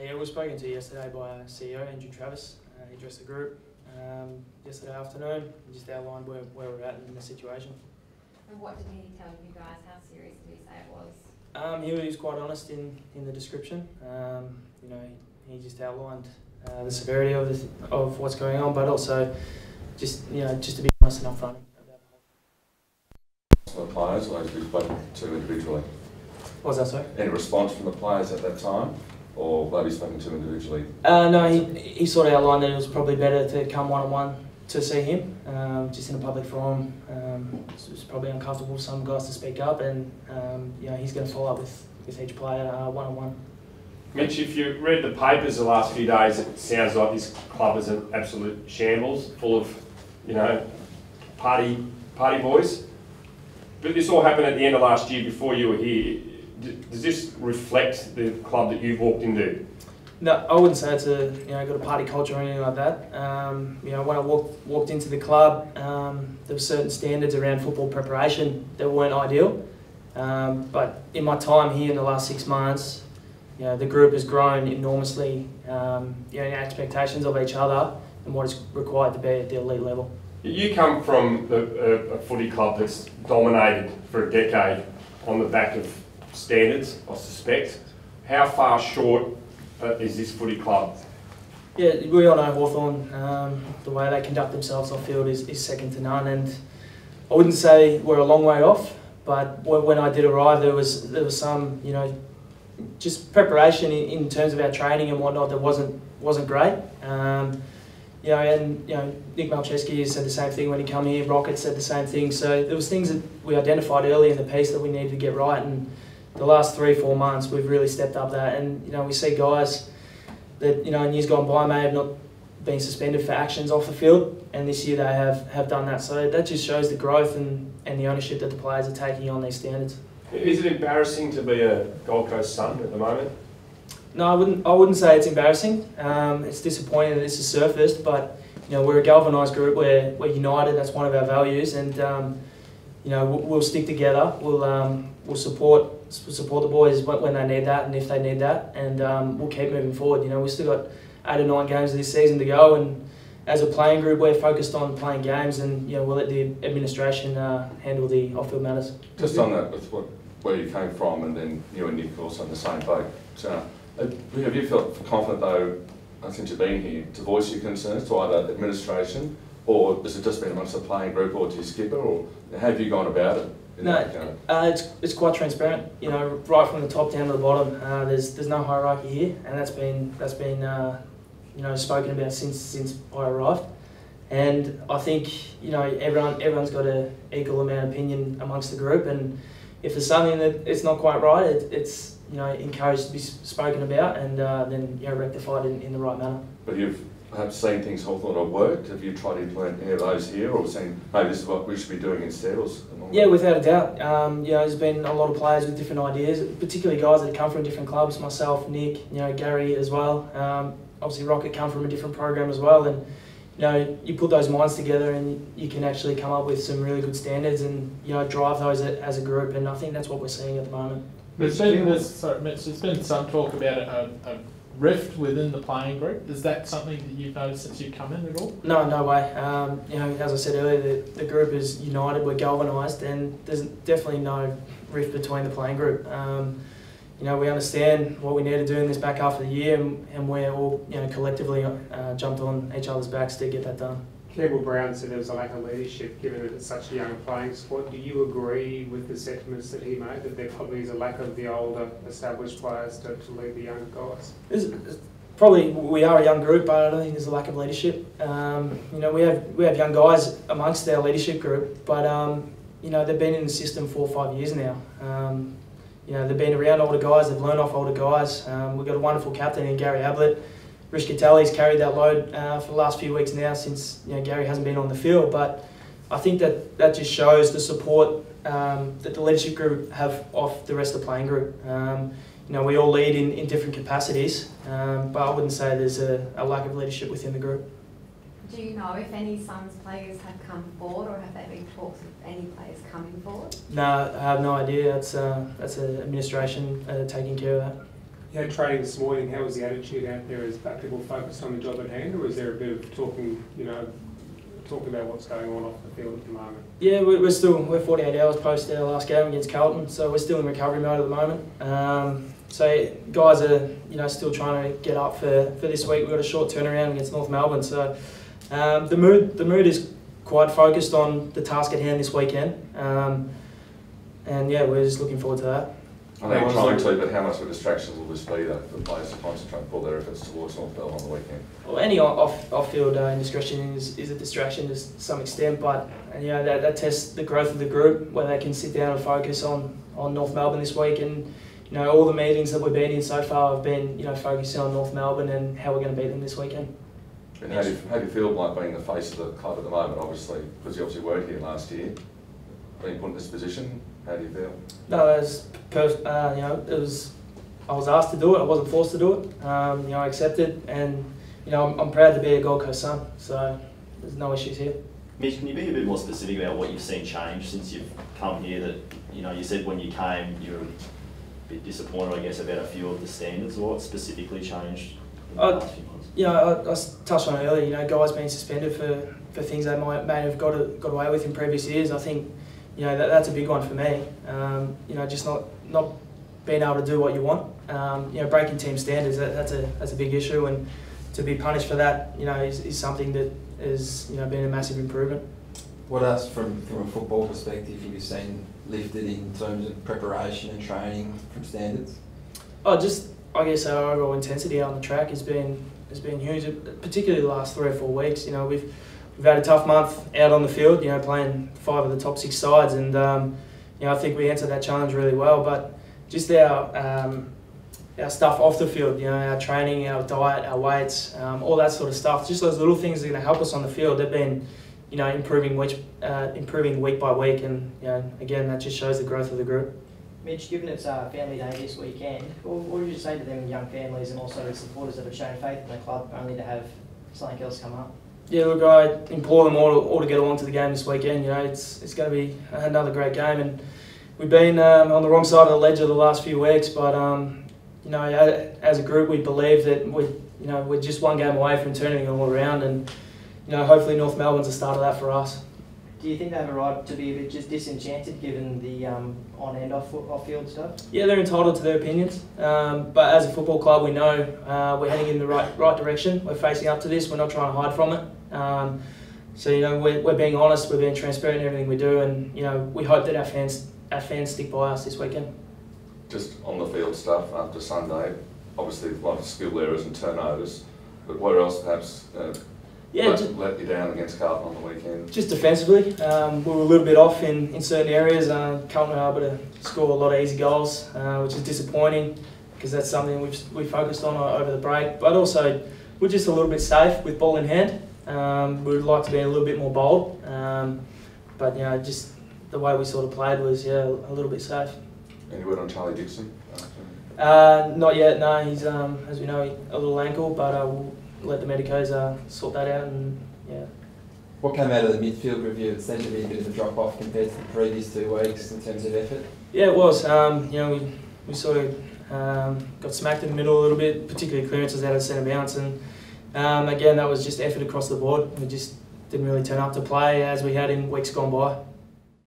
Yeah, we were spoken to yesterday by our CEO, Andrew Travis. He addressed the group yesterday afternoon and just outlined where we're at in the situation. And what did he tell you guys? How serious did he say it was? He was quite honest in the description. You know, he just outlined the severity of what's going on, but also just to be honest and upfront about the whole. The players, or those we've spoken to individually. What was that, sorry? Any response from the players at that time, or were you spoken to individually? No, he sort of outlined that it was probably better to come one-on-one to see him, just in a public forum. It was probably uncomfortable for some guys to speak up, and he's going to follow up with each player one-on-one. Mitch, if you read the papers the last few days, it sounds like this club is an absolute shambles, full of, party boys. But this all happened at the end of last year before you were here. Does this reflect the club that you've walked into? No, I wouldn't say it's got a party culture or anything like that. When I walked into the club, there were certain standards around football preparation that weren't ideal. But in my time here in the last 6 months, the group has grown enormously. In expectations of each other and what is required to be at the elite level. You come from a footy club that's dominated for a decade on the back of standards, I suspect. How far short is this footy club? Yeah, we all know Hawthorn, the way they conduct themselves off field is second to none, and I wouldn't say we're a long way off, but when I did arrive there was some, just preparation in terms of our training and whatnot that wasn't great. Nick Malcheski said the same thing when he came here, Rocket said the same thing, so there was things that we identified early in the piece that we needed to get right, and the last 3-4 months we've really stepped up that, and we see guys that in years gone by may have not been suspended for actions off the field, and this year they have done that, so that just shows the growth and the ownership that the players are taking on these standards. Is it embarrassing to be a Gold Coast Sun at the moment? No, I wouldn't say it's embarrassing. It's disappointing that this has surfaced, but we're a galvanised group. We're united. That's one of our values, and we'll stick together. We'll support the boys when they need that and if they need that, and we'll keep moving forward. We've still got 8 or 9 games of this season to go, and as a playing group, we're focused on playing games, and we'll let the administration handle the off-field matters. Just on that, with where you came from, and then you and Nick also in the same boat. So, have you felt confident though, since you've been here, to voice your concerns to either administration, or has it just been amongst the playing group or to your skipper, or how have you gone about it? No, it's quite transparent. Right from the top down to the bottom. There's no hierarchy here, and that's been spoken about since I arrived. And I think everyone's got an equal amount of opinion amongst the group, and if there's something that it's not quite right, it's encouraged to be spoken about and then rectified in the right manner. But you've perhaps seen things Hawthorn have worked. Have you tried to implement any of those here, or seen maybe this is what we should be doing instead? Yeah, without a doubt. There's been a lot of players with different ideas, particularly guys that come from different clubs. Myself, Nick, Gary as well. Obviously, Rocket come from a different program as well, and you put those minds together and you can actually come up with some really good standards and drive those as a group, and I think that's what we're seeing at the moment. Mitch, there's been some talk about a rift within the playing group. Is that something that you've noticed since you've come in at all? No way. As I said earlier, the group is united, we're galvanised, and there's definitely no rift between the playing group. We understand what we need to do in this back half of the year, and we're all collectively jumped on each other's backs to get that done. Campbell Brown said there was a lack of leadership given that it's such a young playing squad. Do you agree with the sentiments that he made, that there probably is a lack of the older established players to lead the younger guys? Probably we are a young group, but I don't think there's a lack of leadership. We have young guys amongst our leadership group, but they've been in the system 4 or 5 years now. They've been around older guys, they've learned off older guys. We've got a wonderful captain in Gary Ablett. Rich Catelli's carried that load for the last few weeks now since Gary hasn't been on the field, but I think that just shows the support that the leadership group have off the rest of the playing group. We all lead in different capacities, but I wouldn't say there's a lack of leadership within the group. Do you know if any SUNS players have come forward, or have there been talks of any players coming forward? No, I have no idea. That's an administration taking care of that. You had training this morning. How was the attitude out there? Is that people focused on the job at hand, or is there a bit of talking about what's going on off the field at the moment? Yeah, we're 48 hours post our last game against Carlton, so we're still in recovery mode at the moment. So guys are still trying to get up for this week. We've got a short turnaround against North Melbourne, so the mood is quite focused on the task at hand this weekend, and yeah, we're just looking forward to that. I know you're trying to, but how much of a distraction will this be though, for the players to concentrate and put their efforts towards North Melbourne on the weekend? Well, any off-field indiscretion is a distraction to some extent, but that tests the growth of the group, where they can sit down and focus on North Melbourne this week. And all the meetings that we've been in so far have been focusing on North Melbourne and how we're going to beat them this weekend. And how do you feel like being the face of the club at the moment, obviously, because you obviously weren't here last year, being put in this position? How do you feel? No, it was it was. I was asked to do it. I wasn't forced to do it. I accepted, and I'm proud to be a Gold Coast Sun. So there's no issues here. Mitch, can you be a bit more specific about what you've seen change since you've come here? That you said when you came you were a bit disappointed, I guess, about a few of the standards. What specifically changed in the last few months? I touched on it earlier. Guys being suspended for things they may have got away with in previous years. I think that's a big one for me. Just not being able to do what you want. Breaking team standards, that's a big issue, and to be punished for that, is something that has been a massive improvement. What else from a football perspective have you seen lifted in terms of preparation and training from standards? I guess our overall intensity on the track has been huge, particularly the last 3 or 4 weeks. We've had a tough month out on the field, playing 5 of the top 6 sides, and I think we answered that challenge really well. But just our stuff off the field, our training, our diet, our weights, all that sort of stuff, just those little things that are going to help us on the field, they've been improving week by week, and again, that just shows the growth of the group. Mitch, given it's Family Day this weekend, what would you say to them young families and also the supporters that have shown faith in the club only to have something else come up? Yeah, look, I implore them all to get along to the game this weekend. It's going to be another great game, and we've been on the wrong side of the ledger the last few weeks. But as a group, we believe that we're just one game away from turning it all around, and hopefully North Melbourne's the start of that for us. Do you think they have a right to be a bit just disenchanted given the on and off field stuff? Yeah, they're entitled to their opinions, but as a football club, we know we're heading in the right direction. We're facing up to this. We're not trying to hide from it. So we're being honest. We're being transparent in everything we do, and we hope that our fans stick by us this weekend. Just on the field stuff after Sunday, obviously a lot of skill errors and turnovers, but where else perhaps let you down against Carlton on the weekend? Just defensively, we were a little bit off in certain areas. Carlton were able to score a lot of easy goals, which is disappointing because that's something we focused on over the break. But also, we're just a little bit safe with ball in hand. We'd like to be a little bit more bold, but just the way we sort of played was a little bit safe. Any word on Charlie Dixon? Not yet. No, he's as we know a little ankle, but we'll let the medicos sort that out. And what came out of the midfield review? It seemed to be a bit of a drop off compared to the previous 2 weeks in terms of effort. Yeah, it was. We sort of got smacked in the middle a little bit, particularly clearances out of centre bounce, and again that was just effort across the board. We just didn't really turn up to play as we had in weeks gone by.